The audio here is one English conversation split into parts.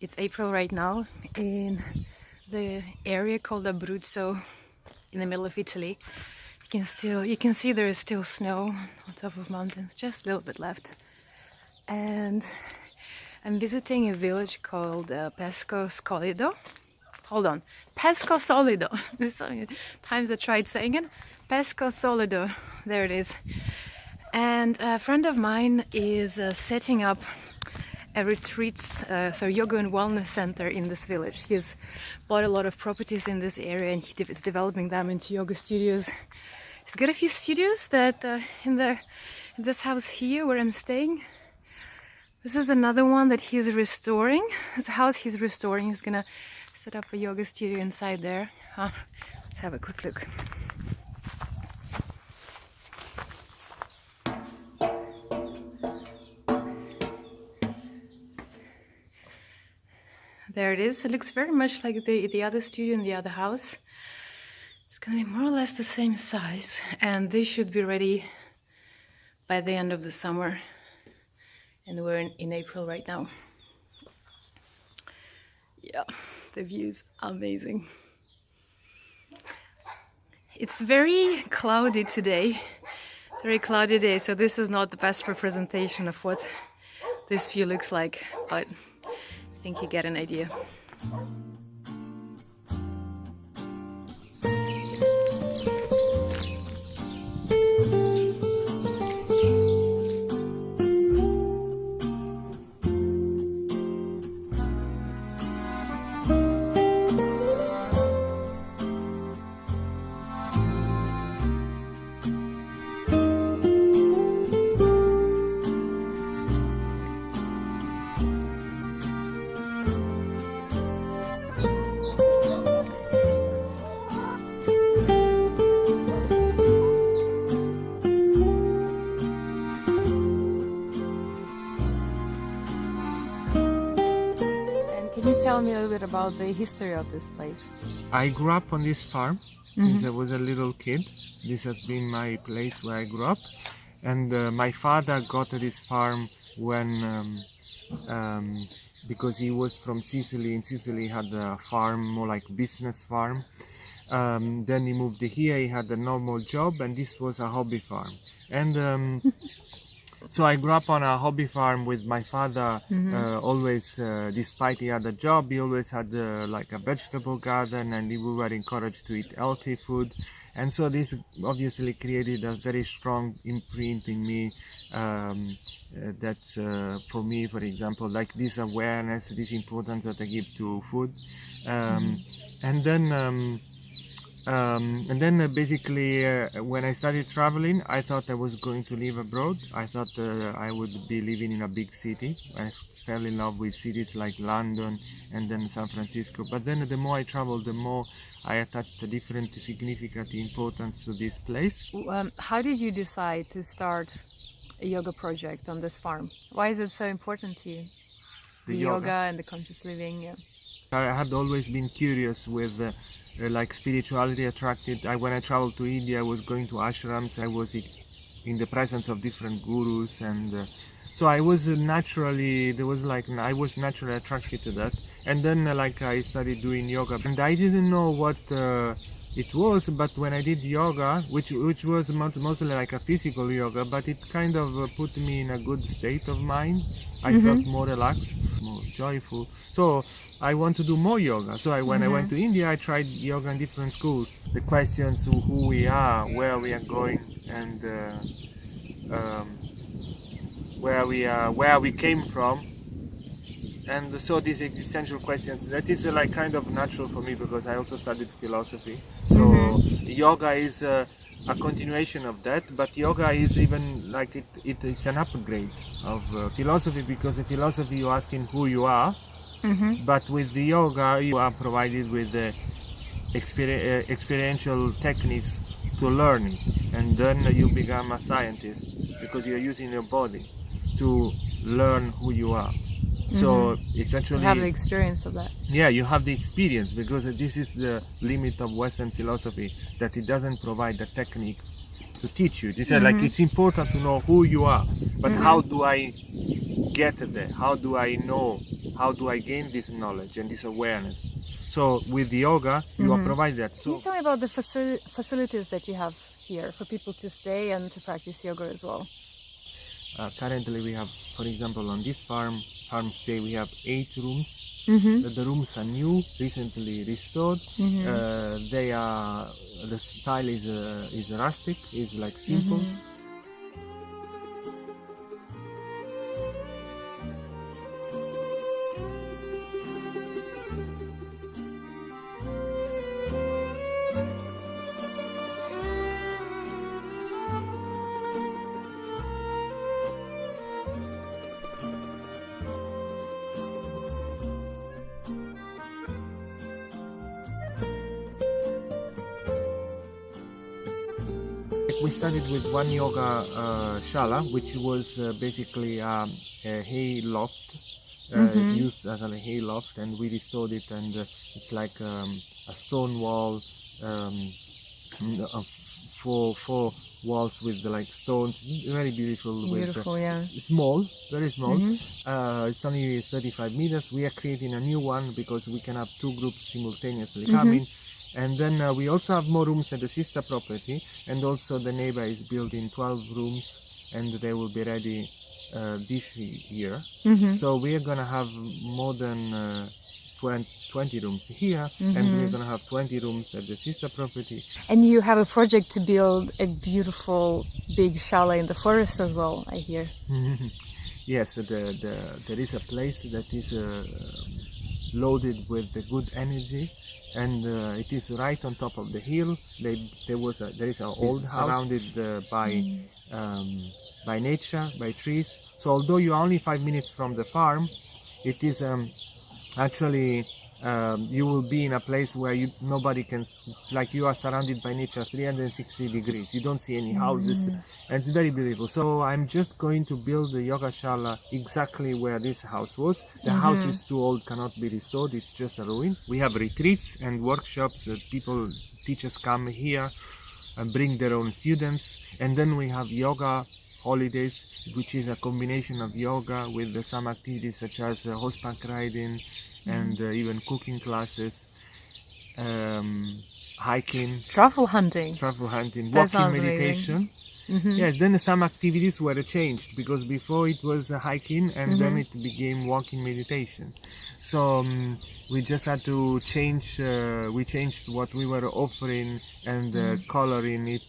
It's April right now in the area called Abruzzo in the middle of Italy. You can see there is still snow on top of mountains, just a little bit left. And I'm visiting a village called Pesco Scolido. Hold on, Pesco Solido. There's so many times I tried saying it. Pesco Solido, there it is. And a friend of mine is setting up a retreat, so yoga and wellness center in this village. He's bought a lot of properties in this area and is developing them into yoga studios. He's got a few studios that in this house here where I'm staying. This is another one that he's restoring. This house he's restoring. He's gonna set up a yoga studio inside there. Let's have a quick look. There it is. It looks very much like the other studio in the other house. It's gonna be more or less the same size, and this should be ready by the end of the summer. And we're in April right now. Yeah, the view's amazing. It's very cloudy today. It's a very cloudy day, so this is not the best representation of what this view looks like, but I think you get an idea. Can you tell me a little bit about the history of this place? I grew up on this farm since I was a little kid. This has been my place where I grew up. And my father got this farm when, because he was from Sicily. In Sicily he had a farm, more like business farm. Then he moved here, he had a normal job, and this was a hobby farm. And so I grew up on a hobby farm with my father. Always, despite he had a job, he always had like a vegetable garden, and we were encouraged to eat healthy food. And so this obviously created a very strong imprint in me, that for me, for example, like this awareness, this importance that I give to food. And then basically when I started traveling, I thought I was going to live abroad. I thought I would be living in a big city. I fell in love with cities like London and then San Francisco. But then the more I traveled, the more I attached a different significant importance to this place. How did you decide to start a yoga project on this farm? Why is it so important to you? The yoga and the conscious living. Yeah. I had always been curious with like spirituality, attracted. When I traveled to India, I was going to ashrams. I was in the presence of different gurus, and so I was naturally attracted to that. And then like I started doing yoga, and I didn't know what it was, but when I did yoga, which was mostly like a physical yoga, but it kind of put me in a good state of mind. I felt more relaxed, more joyful. So I want to do more yoga. So when I went to India, I tried yoga in different schools. The questions of who we are, where we are going, and where we came from. And so these existential questions, that is like kind of natural for me because I also studied philosophy. So yoga is a continuation of that, but yoga is even like it is an upgrade of philosophy, because in philosophy you're asking who you are. But with the yoga, you are provided with experiential techniques to learn it, and then you become a scientist because you're using your body to learn who you are. So it's actually to have the experience of that. Yeah, you have the experience, because this is the limit of Western philosophy, that it doesn't provide the technique to teach you. They say like it's important to know who you are, but how do I get there? How do I know how do I gain this knowledge and this awareness. So with yoga, you are provided that. Can So you tell me about the facilities that you have here for people to stay and to practice yoga as well? currently we have, for example, on this farm stay, we have 8 rooms. The rooms are new, recently restored. They are, the style is rustic, is like simple. We started with one yoga shala, which was basically a hay loft, used as a hay loft, and we restored it, and it's like a stone wall, four walls with like stones, very beautiful. Beautiful, yeah. Small, very small. It's only 35 meters. We are creating a new one because we can have 2 groups simultaneously coming. And then we also have more rooms at the sister property, and also the neighbor is building 12 rooms, and they will be ready this year. So we are gonna have more than 20 rooms here, and we're gonna have 20 rooms at the sister property. And you have a project to build a beautiful big shala in the forest as well, I hear. Yes, there is a place that is loaded with the good energy, and it is right on top of the hill. There is an old house surrounded by nature, by trees. So although you are only 5 minutes from the farm, it is actually you will be in a place where nobody can, like, you are surrounded by nature 360 degrees. You don't see any houses, and it's very beautiful. So I'm just going to build the yoga shala exactly where this house was. The house is too old, cannot be restored, it's just a ruin. We have retreats and workshops that teachers come here and bring their own students, and then we have yoga holidays, which is a combination of yoga with some activities such as horseback riding, and even cooking classes, hiking, Truffle hunting, walking meditation. Yes, then some activities were changed, because before it was hiking, and then it became walking meditation. So we just had to change, we changed what we were offering and coloring it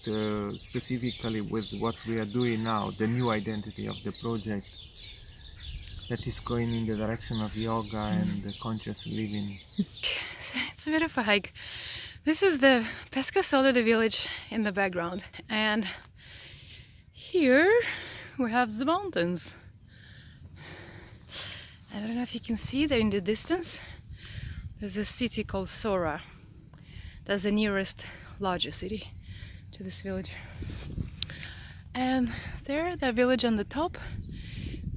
specifically with what we are doing now, the new identity of the project that is going in the direction of yoga and the conscious living. It's a bit of a hike. This is the Pesca Solide village in the background, and here we have the mountains. I don't know if you can see there in the distance. There's a city called Sora. That's the nearest larger city to this village. And there, that village on the top,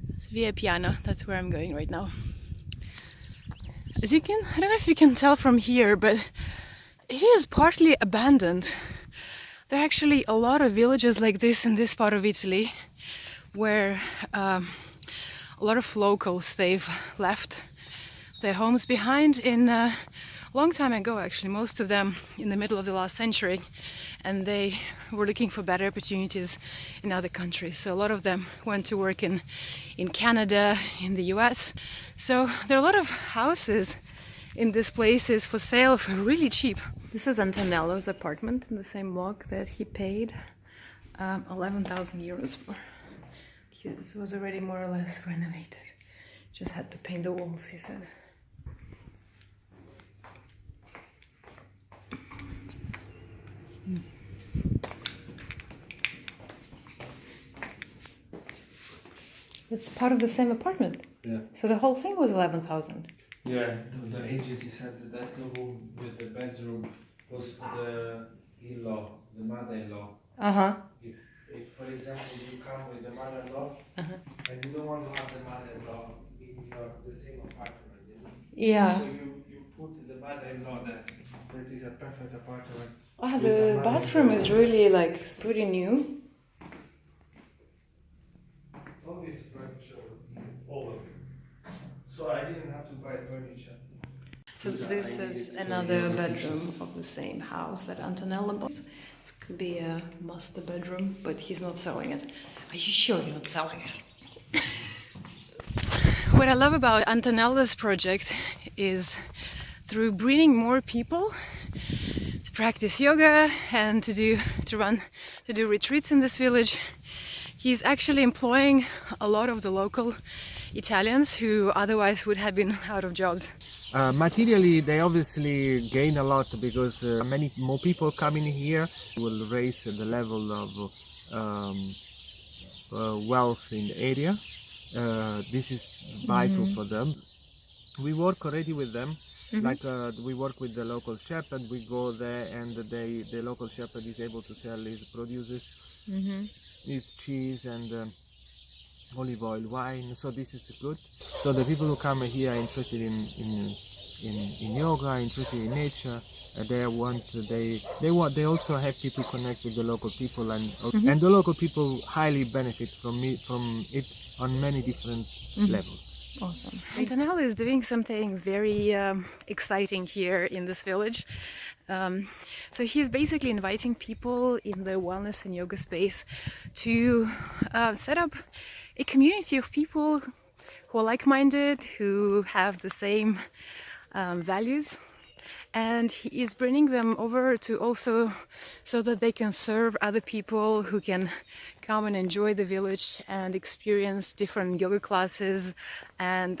it's Via Piana. That's where I'm going right now. As you can, I don't know if you can tell from here, but it is partly abandoned. There are actually a lot of villages like this in this part of Italy, where a lot of locals, they've left their homes behind in a long time ago, actually, most of them in the middle of the last century, and they were looking for better opportunities in other countries. So a lot of them went to work in Canada, in the US. So there are a lot of houses in these places for sale for really cheap. This is Antonello's apartment in the same block that he paid 11,000 euros for. This was already more or less renovated. Just had to paint the walls, he says. It's part of the same apartment. Yeah. So the whole thing was 11,000. Yeah, the agency said that the room with the bedroom was for the in-law, the mother-in-law. If, for example, you come with the mother-in-law and you don't want to have the mother-in-law in the same apartment, you know? Yeah. So you put the mother-in-law there. That is a perfect apartment. Ah, the bathroom is really like it's pretty new. All this furniture, all of it. So I didn't have to So this is another bedroom of the same house that Antonello bought. This could be a master bedroom, but he's not selling it. Are you sure you're not selling it? What I love about Antonello's project is through bringing more people to practice yoga and to do retreats in this village, he's actually employing a lot of the local Italians who otherwise would have been out of jobs. Materially, they obviously gain a lot because many more people coming here will raise the level of wealth in the area. This is vital for them. We work already with them. Like we work with the local shepherd. We go there, and the local shepherd is able to sell his produces, his cheese and olive oil, wine. So this is good. So the people who come here are interested in yoga, interested in nature. They're also happy to connect with the local people, and the local people highly benefit from it on many different levels. Awesome. Antonello is doing something very exciting here in this village. So he's basically inviting people in the wellness and yoga space to set up a community of people who are like-minded, who have the same values. And he is bringing them over to also so that they can serve other people who can come and enjoy the village and experience different yoga classes and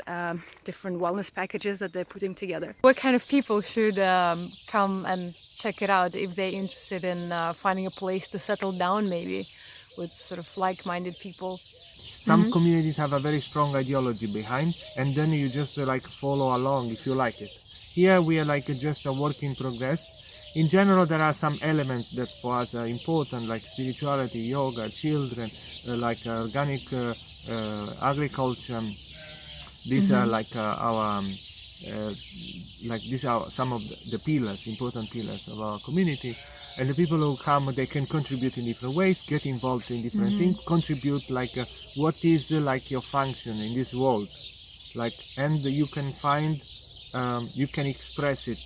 different wellness packages that they're putting together. What kind of people should come and check it out if they're interested in finding a place to settle down, maybe with sort of like-minded people? Some communities have a very strong ideology behind, and then you just follow along if you like it. Here we are just a work in progress. In general, there are some elements that for us are important, like spirituality, yoga, children, organic agriculture. These are these are some of the pillars, important pillars of our community. And the people who come, they can contribute in different ways, get involved in different things, contribute what is your function in this world, and you can find. You can express it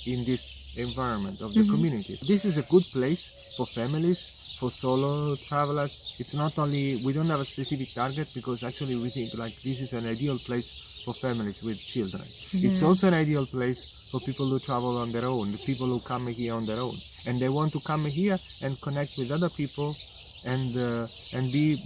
in this environment of the communities. This is a good place for families, for solo travelers. It's not only, we don't have a specific target because actually we think this is an ideal place for families with children. It's also an ideal place for people who travel on their own, the people who come here on their own. And they want to come here and connect with other people and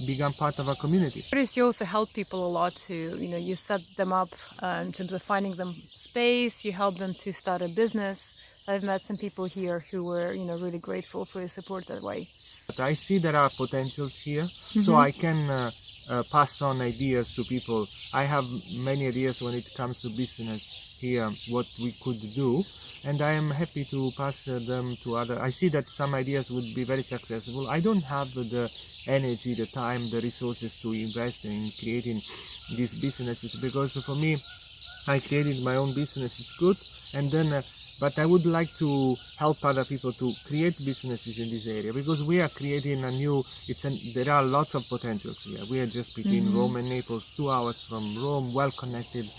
become part of our community. You also help people a lot to, you set them up in terms of finding them space, you help them to start a business. I've met some people here who were, really grateful for your support that way. But I see there are potentials here, so I can pass on ideas to people. I have many ideas when it comes to business here, what we could do, and I am happy to pass them to others. I see that some ideas would be very successful. I don't have the energy, the time, the resources to invest in creating these businesses, because for me, I created my own business, it's good, and then but I would like to help other people to create businesses in this area, because we are creating a new, there are lots of potentials here. We are just between Rome and Naples, 2 hours from Rome, well connected,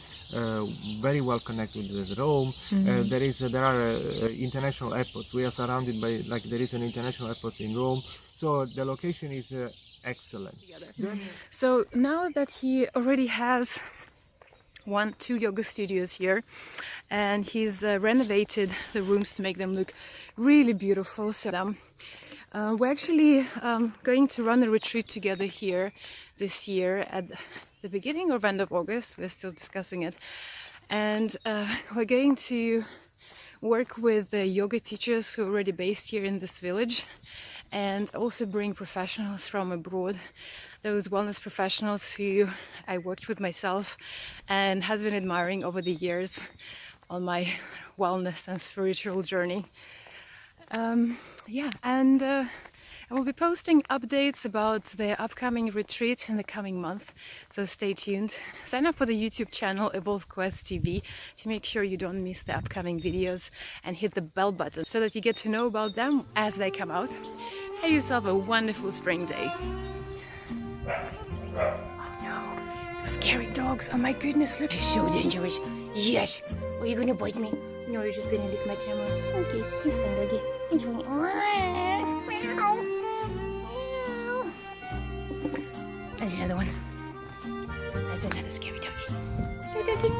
very well connected with Rome. There are international airports. We are surrounded by, there is an international airport in Rome. So the location is excellent. So now that he already has 2 yoga studios here, and he's renovated the rooms to make them look really beautiful. So we're actually going to run a retreat together here this year at the beginning or end of August. We're still discussing it, and we're going to work with yoga teachers who are already based here in this village, and also bring professionals from abroad, those wellness professionals who I worked with myself and has been admiring over the years on my wellness and spiritual journey. I will be posting updates about the upcoming retreat in the coming month, so stay tuned. Sign up for the YouTube channel Evolve Quest TV to make sure you don't miss the upcoming videos, and hit the bell button so that you get to know about them as they come out. Have yourself a wonderful spring day. Oh no, scary dogs. Oh my goodness, look. They're so dangerous. Yes. Are you gonna bite me? No, you're just gonna lick my camera. Okay, it's fine, doggy. It's fine. Meow. Meow. There's another one. There's another scary doggy. Hey, doggy.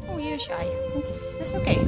Oh, you're shy. Okay, that's okay.